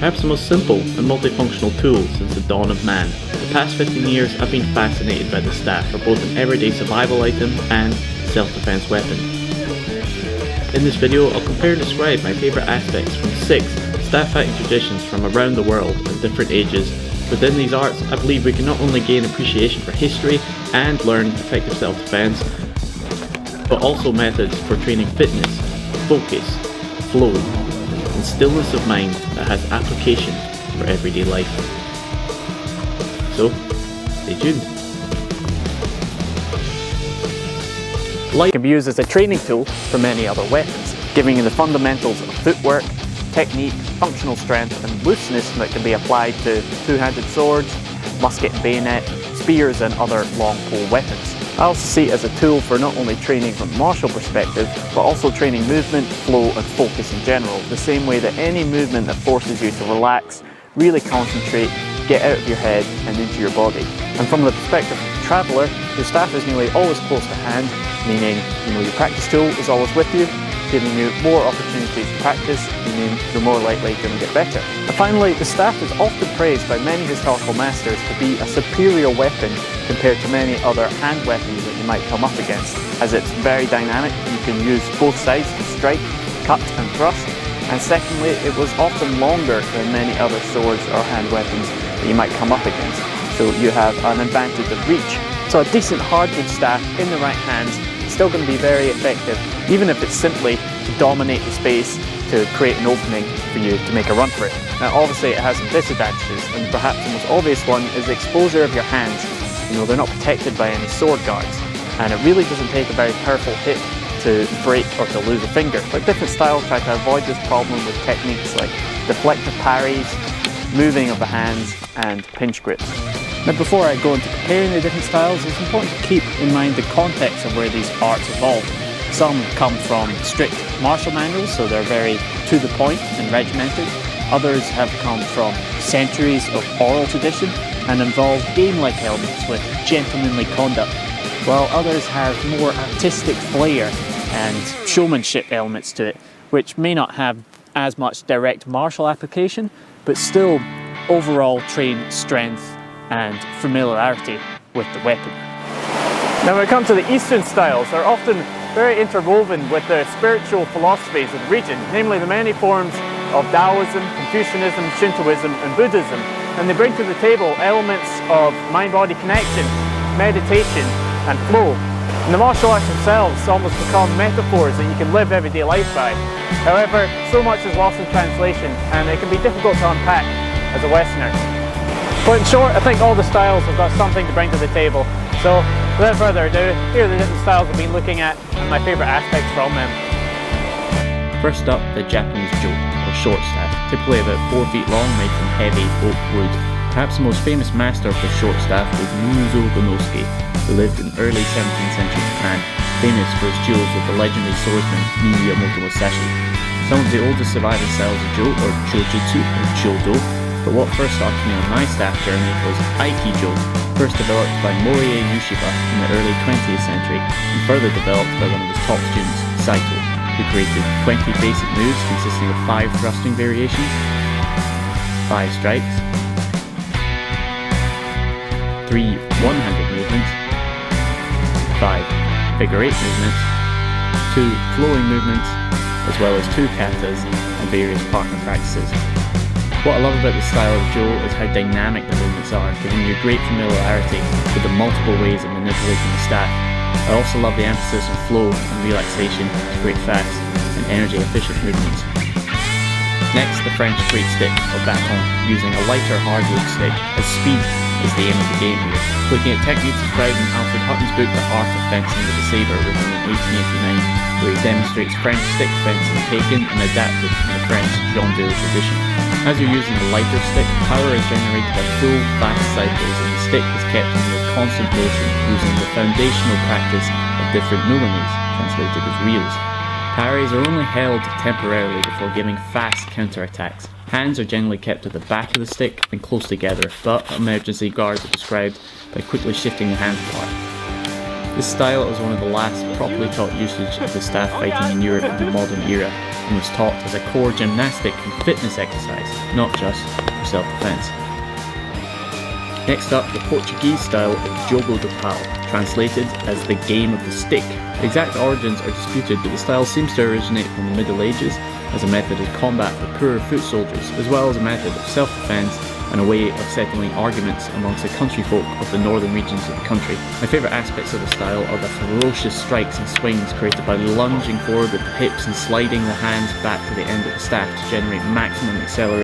perhaps the most simple and multifunctional tool since the dawn of man. The past 15 years I've been fascinated by the staff for both an everyday survival item and self-defense weapon. In this video I'll compare and describe my favourite aspects from 6 staff fighting traditions from around the world at different ages. Within these arts I believe we can not only gain appreciation for history and learn effective self-defense, but also methods for training fitness, focus, flow, and stillness of mind that has application for everyday life. So, stay tuned. Light can be used as a training tool for many other weapons, giving you the fundamentals of footwork, technique, functional strength and looseness that can be applied to two-handed swords, musket and bayonet, spears and other long pole weapons. I also see it as a tool for not only training from a martial perspective, but also training movement, flow and focus in general, the same way that any movement that forces you to relax, really concentrate, get out of your head and into your body. And from the perspective of the traveller, your staff is nearly always close to hand, meaning your practice tool is always with you, giving you more opportunities to practice, meaning you're more likely going to get better. And finally, the staff is often praised by many historical masters to be a superior weapon compared to many other hand weapons that you might come up against, as it's very dynamic. You can use both sides to strike, cut and thrust. And secondly, it was often longer than many other swords or hand weapons that you might come up against. So you have an advantage of reach. So a decent hardwood staff in the right hands is still going to be very effective, even if it's simply to dominate the space, to create an opening for you to make a run for it. Now obviously it has some disadvantages, and perhaps the most obvious one is the exposure of your hands. They're not protected by any sword guards, and it really doesn't take a very powerful hit to break or to lose a finger. But different styles try to avoid this problem with techniques like deflective parries, moving of the hands and pinch grips. Now before I go into comparing the different styles, it's important to keep in mind the context of where these arts evolved. Some come from strict martial manuals, so they're very to the point and regimented. Others have come from centuries of oral tradition and involve game-like elements with gentlemanly conduct, while others have more artistic flair and showmanship elements to it, which may not have as much direct martial application, but still overall train strength and familiarity with the weapon. Now when it comes to the Eastern styles, they're often very interwoven with the spiritual philosophies of the region, namely the many forms of Taoism, Confucianism, Shintoism and Buddhism, and they bring to the table elements of mind-body connection, meditation and flow. And the martial arts themselves almost become metaphors that you can live everyday life by. However, so much is lost in translation and it can be difficult to unpack as a Westerner. But in short, I think all the styles have got something to bring to the table. So without further ado, here are the different styles I've been looking at and my favourite aspects from them. First up, the Japanese jo, or short staff, typically about 4 feet long, made from heavy oak wood. Perhaps the most famous master of the short staff was Muzo Gonosuke, who lived in early 17th century Japan, famous for his duels with the legendary swordsman Miyamoto Musashi. Some of the oldest surviving styles of jo are Jojutsu or Jodo, but what first started me on my staff journey was Aikijo, first developed by Morie Yushiba in the early 20th century and further developed by one of his top students, Saito, who created 20 basic moves consisting of 5 thrusting variations, 5 strikes, 3 one-handed movements, 5 figure 8 movements, 2 flowing movements, as well as 2 katas and various partner practices. What I love about the style of jo is how dynamic the movements are, giving you great familiarity with the multiple ways of manipulating the staff. I also love the emphasis on flow and relaxation to create fast and energy efficient movements. Next, the French straight stick or baton, using a lighter hardwood stick, as speed is the aim of the game here. Looking at techniques described in Alfred Hutton's book The Art of Fencing with the Sabre, written in 1889, where he demonstrates French stick fencing taken and adapted from the French Gendale tradition. As you're using a lighter stick, power is generated by full, fast cycles and the stick is kept under constant motion using the foundational practice of different nulanies, translated as reels. Parries are only held temporarily before giving fast counterattacks. Hands are generally kept at the back of the stick and close together, but emergency guards are described by quickly shifting the hands apart. This style is one of the last properly taught usage of the staff fighting in Europe in the modern era, and was taught as a core gymnastic and fitness exercise, not just for self-defense. Next up, the Portuguese style of jogo do pau, translated as the game of the stick. The exact origins are disputed, but the style seems to originate from the Middle Ages as a method of combat for poorer foot soldiers, as well as a method of self-defense and a way of settling arguments amongst the country folk of the northern regions of the country. My favourite aspects of the style are the ferocious strikes and swings created by lunging forward with the hips and sliding the hands back to the end of the staff to generate maximum acceleration.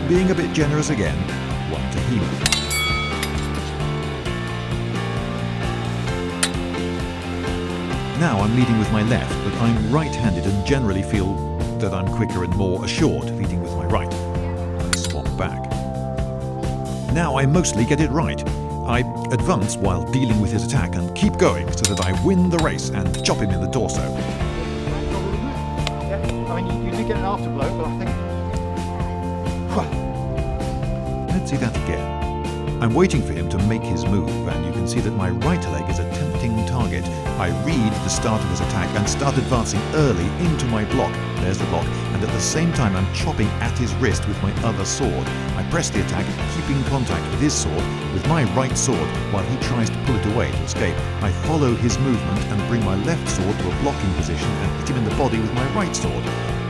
being a bit generous again, 1 to Hema. Now I'm leading with my left, but I'm right-handed and generally feel that I'm quicker and more assured leading with my right. I swap back. Now I mostly get it right. I advance while dealing with his attack and keep going so that I win the race and chop him in the torso. Yeah, I mean, you did get an afterblow, but I think... Let's see that again. I'm waiting for him to make his move, and you can see that my right leg is a tempting target. I read the start of his attack and start advancing early into my block. There's the block, and at the same time I'm chopping at his wrist with my other sword. I press the attack, keeping contact with his sword with my right sword while he tries to pull it away to escape. I follow his movement and bring my left sword to a blocking position and hit him in the body with my right sword,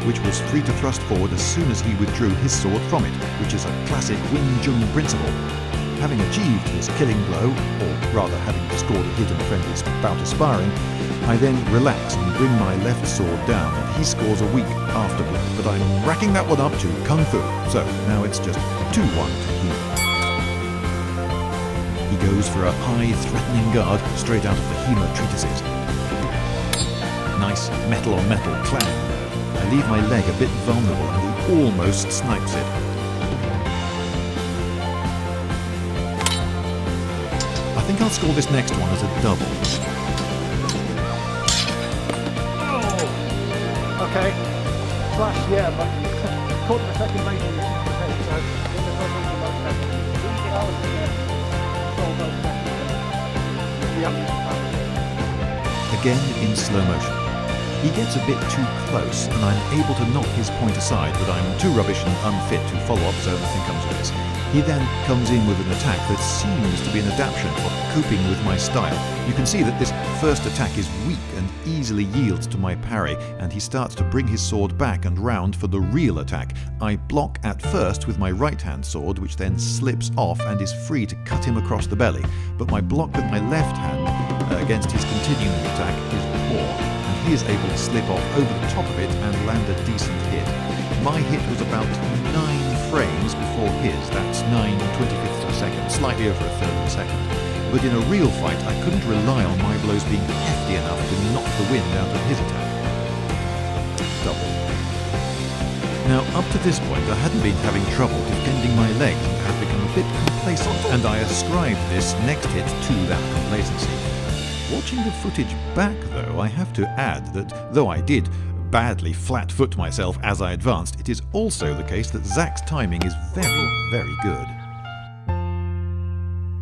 which was free to thrust forward as soon as he withdrew his sword from it, which is a classic wing-chun principle. Having achieved his killing blow, or rather having scored a hit in a friendly bout of sparring, I then relax and bring my left sword down, and he scores a weak afterblow, but I'm racking that one up to Kung Fu, so now it's just 2-1 to Hema. He goes for a high, threatening guard straight out of the Hema treatises. Nice metal-on-metal clang. I leave my leg a bit vulnerable, and he almost snipes it. I think I'll score this next one as a double. Oh! Okay. Flash, yeah, but caught the second lane in the head, so it was not really much better. Again in slow motion. He gets a bit too close, and I'm able to knock his point aside, but I'm too rubbish and unfit to follow up, so nothing comes of this. He then comes in with an attack that seems to be an adaptation of coping with my style. You can see that this first attack is weak and easily yields to my parry, and he starts to bring his sword back and round for the real attack. I block at first with my right-hand sword, which then slips off and is free to cut him across the belly, but my block with my left hand against his continuing attack is poor, and he is able to slip off over the top of it and land a decent hit. My hit was about 9 frames before his, that's 9/25 of a second, slightly over a third of a second. But in a real fight, I couldn't rely on my blows being hefty enough to knock the wind out of his attack. Double. Now, up to this point, I hadn't been having trouble defending my legs and had become a bit complacent, and I ascribed this next hit to that complacency. Watching the footage back, though, I have to add that, though I did badly flat-foot myself as I advanced, it is also the case that Zach's timing is very, very good.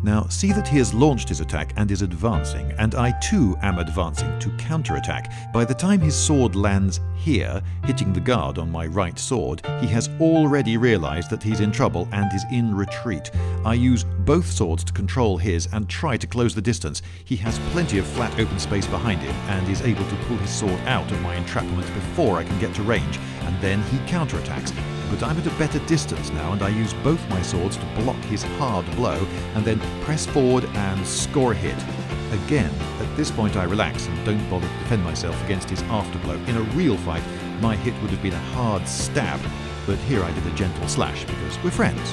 Now, see that he has launched his attack and is advancing, and I too am advancing to counterattack. By the time his sword lands here, hitting the guard on my right sword, he has already realized that he's in trouble and is in retreat. I use both swords to control his and try to close the distance. He has plenty of flat open space behind him and is able to pull his sword out of my entrapment before I can get to range, and then he counterattacks. But I'm at a better distance now, and I use both my swords to block his hard blow and then press forward and score a hit. Again, at this point I relax and don't bother to defend myself against his afterblow. In a real fight, my hit would have been a hard stab, but here I did a gentle slash because we're friends.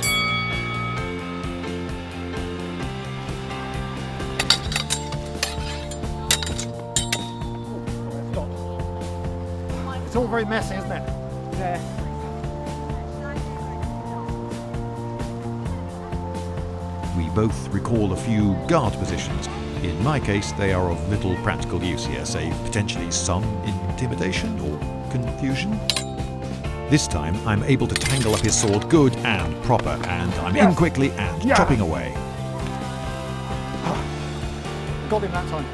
It's all very messy, isn't it? Yeah. We both recall a few guard positions. In my case, they are of little practical use here, save potentially some intimidation or confusion. This time, I'm able to tangle up his sword good and proper, and I'm in quickly and chopping away. Got him that time.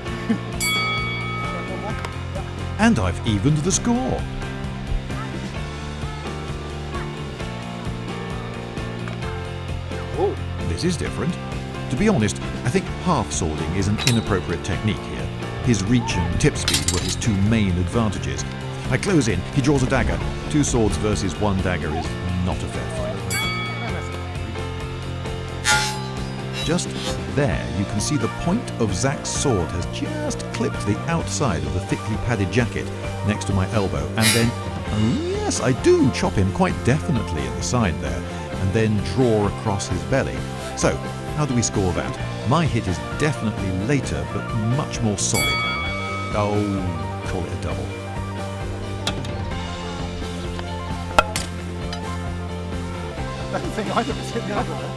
And I've evened the score. Oh. This is different. To be honest, I think half-swording is an inappropriate technique here. His reach and tip speed were his two main advantages. I close in, he draws a dagger. 2 swords versus 1 dagger is not a fair fight. Just there, you can see the point of Zach's sword has just clipped the outside of the thickly padded jacket next to my elbow, and then, oh yes, I do chop him quite definitely in the side there. and then draw across his belly. So, how do we score that? My hit is definitely later, but much more solid. Oh, call it a double. I don't think either of us hit the other there.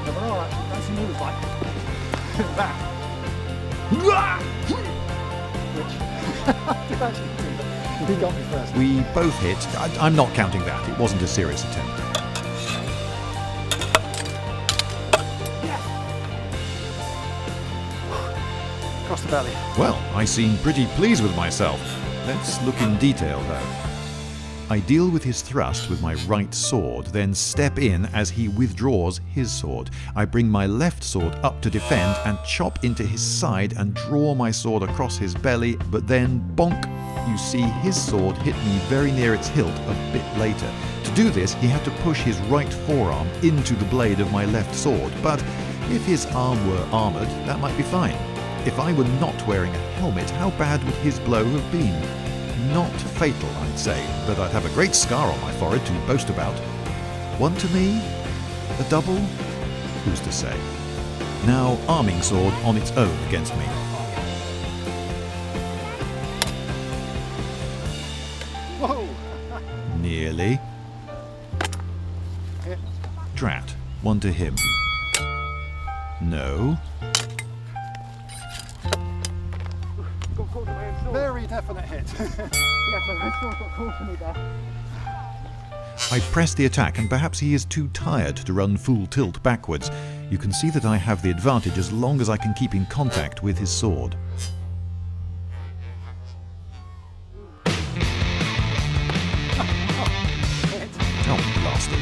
There are actually fancy moves like that. Which I did actually do, but he got me first. We both hit. I'm not counting that. It wasn't a serious attempt. Across the belly. Well, I seem pretty pleased with myself. Let's look in detail, though. I deal with his thrust with my right sword, then step in as he withdraws his sword. I bring my left sword up to defend and chop into his side and draw my sword across his belly, but then bonk! You see his sword hit me very near its hilt a bit later. To do this, he had to push his right forearm into the blade of my left sword, but if his arm were armoured, that might be fine. If I were not wearing a helmet, how bad would his blow have been? Not fatal, I'd say, but I'd have a great scar on my forehead to boast about. One to me? A double? Who's to say? Now, arming sword on its own against me. Whoa! Nearly. Hit. Drat. One to him. No. Very definite hit. I press the attack, and perhaps he is too tired to run full tilt backwards. You can see that I have the advantage as long as I can keep in contact with his sword. Oh, blasted.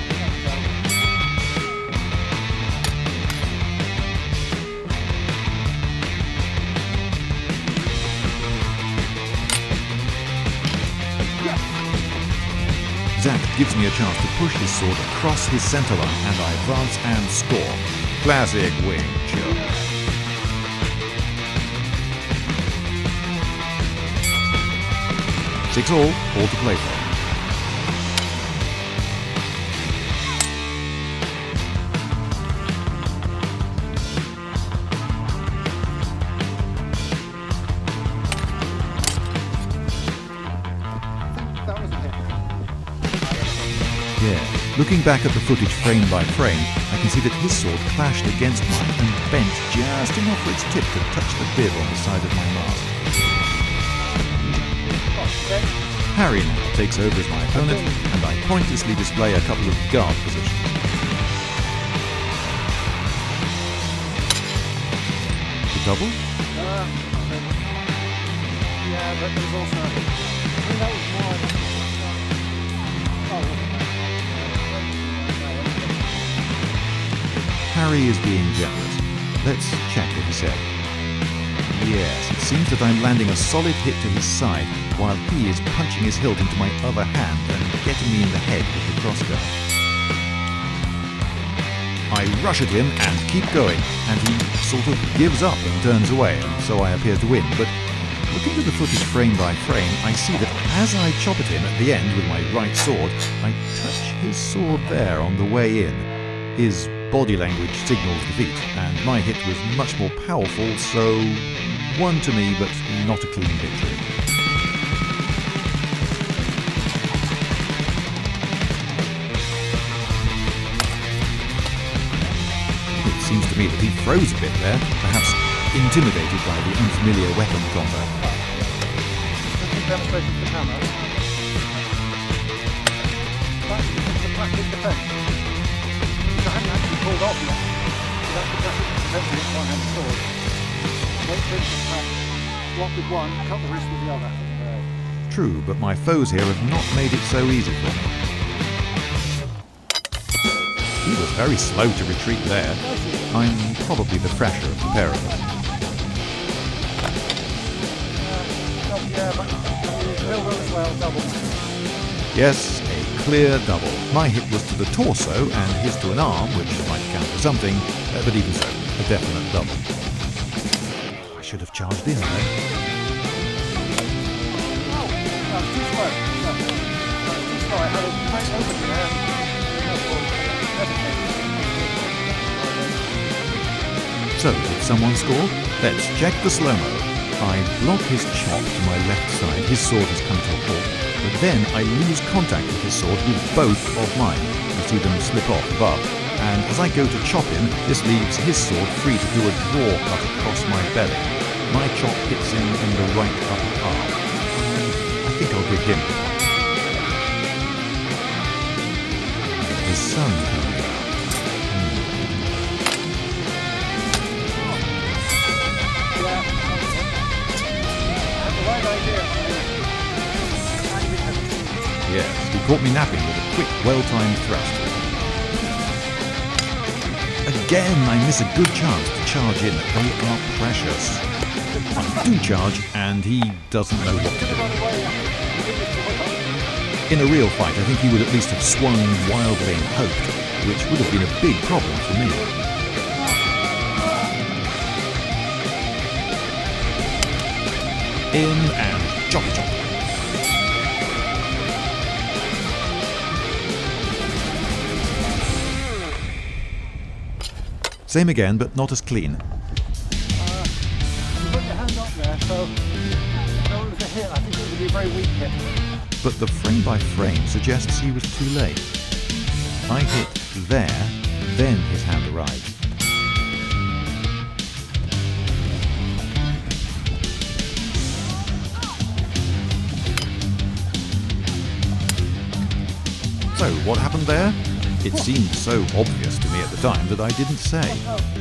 Zach gives me a chance to push his sword across his centre line, and I advance and score. Classic wing-chun. Six all to play for. That was a hit. Yeah. Looking back at the footage frame by frame, I can see that his sword clashed against mine and bent just enough for its tip to touch the bib on the side of my mask. Harry now takes over as my opponent, and I pointlessly display a couple of guard positions. The double? Yeah, but there's also... I think that was more... Harry is being generous. Let's check what he said. Yes, it seems that I'm landing a solid hit to his side while he is punching his hilt into my other hand and getting me in the head with the crossbow. I rush at him and keep going, and he sort of gives up and turns away, and so I appear to win. But looking at the footage frame by frame, I see that as I chop at him at the end with my right sword, I touch his sword there on the way in. His body language signals defeat, and my hit was much more powerful, so one to me, but not a clean victory. It seems to me that he froze a bit there, perhaps intimidated by the unfamiliar weapon combo. Demonstration for the camera. That's the classic defense. I haven't actually pulled off yet. So that's the classic defense with one-hand sword. Wait for it to attack. Block with one, cut the wrist with the other. True, but my foes here have not made it so easy for me. He was very slow to retreat there. I'm probably the fresher of the pair of us. Yeah, but will as well, double. Yes, a clear double. My hit was to the torso and his to an arm, which might count for something, but even so, a definite double. I should have charged in there. No, it's too slow. No, it's too slow. I had a great opening there. So, did someone score? Let's check the slow-mo. I block his chop to my left side, his sword has come to a halt, but then I lose contact with his sword with both of mine. You see them slip off above, and as I go to chop him, this leaves his sword free to do a draw cut across my belly. My chop hits him in the right upper arm. I think I'll give him. The sun comes out. Yes, he caught me napping with a quick, well-timed thrust. Again, I miss a good chance to charge in. They are precious. I do charge, and he doesn't know what to do. In a real fight, I think he would at least have swung wildly and hoped, which would have been a big problem for me. In and choppy chop. Same again, but not as clean. You put your hand up there, so it was a hit. I think it would be a very weak hit. But the frame by frame suggests he was too late. I hit there, then his hand arrived. So, what happened there? It seemed so obvious to me at the time that I didn't say.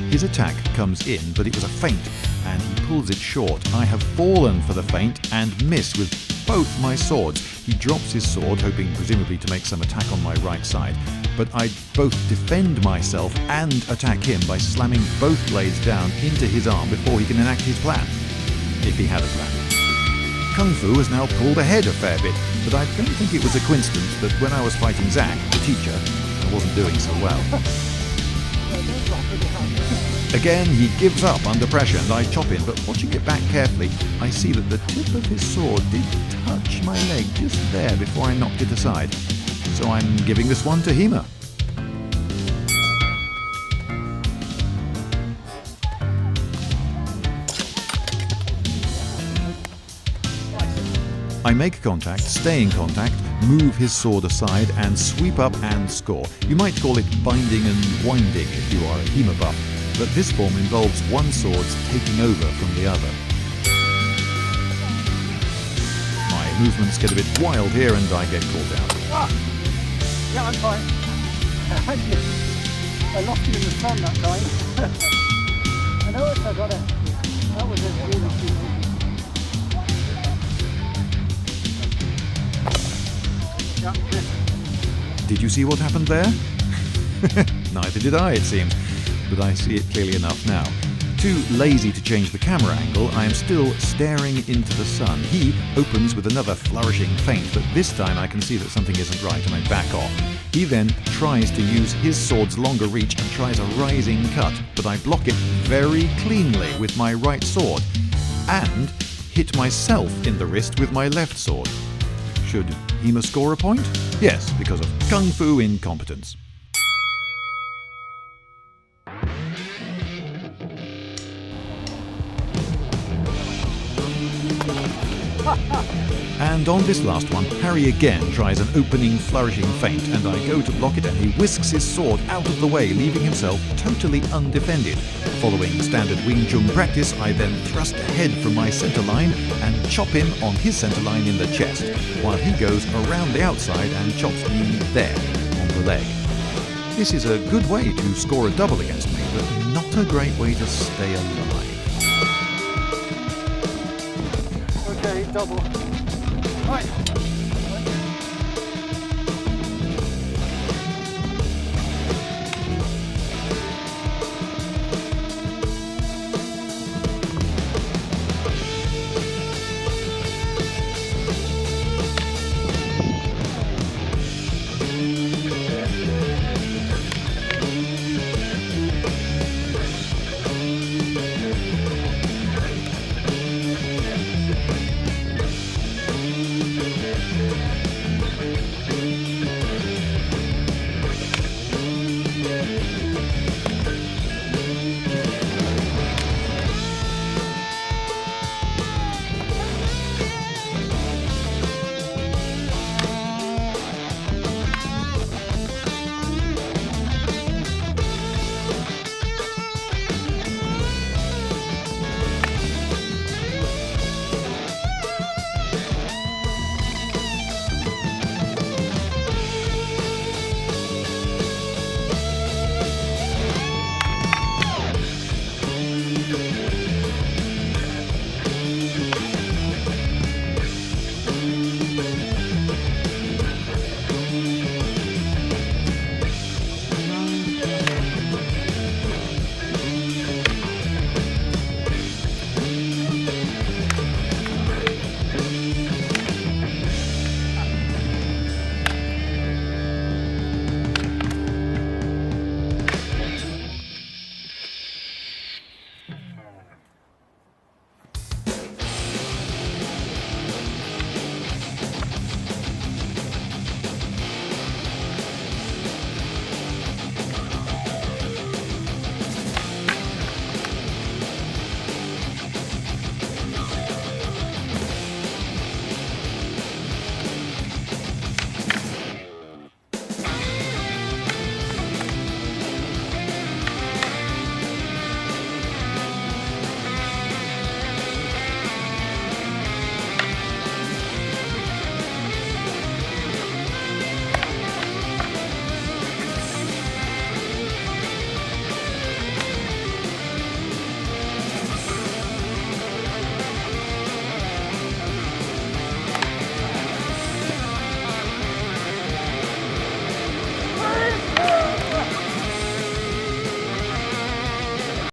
His attack comes in, but it was a feint, and he pulls it short. I have fallen for the feint and miss with both my swords. He drops his sword, hoping presumably to make some attack on my right side, but I both defend myself and attack him by slamming both blades down into his arm before he can enact his plan. If he had a plan. Kung Fu has now pulled ahead a fair bit, but I don't think it was a coincidence that when I was fighting Zach, the teacher, I wasn't doing so well. Again, he gives up under pressure and I chop in, but watching it back carefully, I see that the tip of his sword did touch my leg just there before I knocked it aside. So I'm giving this one to Hema. I make contact, stay in contact, move his sword aside and sweep up and score. You might call it binding and winding if you are a Hema buff, but this form involves one sword's taking over from the other. My movements get a bit wild here and I get caught out. Ah! Yeah, I'm fine. I lost you in the sun that time. I know it, I got it. That was a really cute. Yeah, did you see what happened there? Neither did I, it seems, but I see it clearly enough now. Too lazy to change the camera angle, I am still staring into the sun. He opens with another flourishing feint, but this time I can see that something isn't right and I back off. He then tries to use his sword's longer reach and tries a rising cut, but I block it very cleanly with my right sword and hit myself in the wrist with my left sword. Should Hema score a point? Yes, because of Kung Fu incompetence. And on this last one, Harry again tries an opening flourishing feint, and I go to block it and he whisks his sword out of the way, leaving himself totally undefended. Following standard wing-chun practice, I then thrust ahead from my centre line and chop him on his centre line in the chest, while he goes around the outside and chops me there, on the leg. This is a good way to score a double against me, but not a great way to stay alive. Okay, double. Right.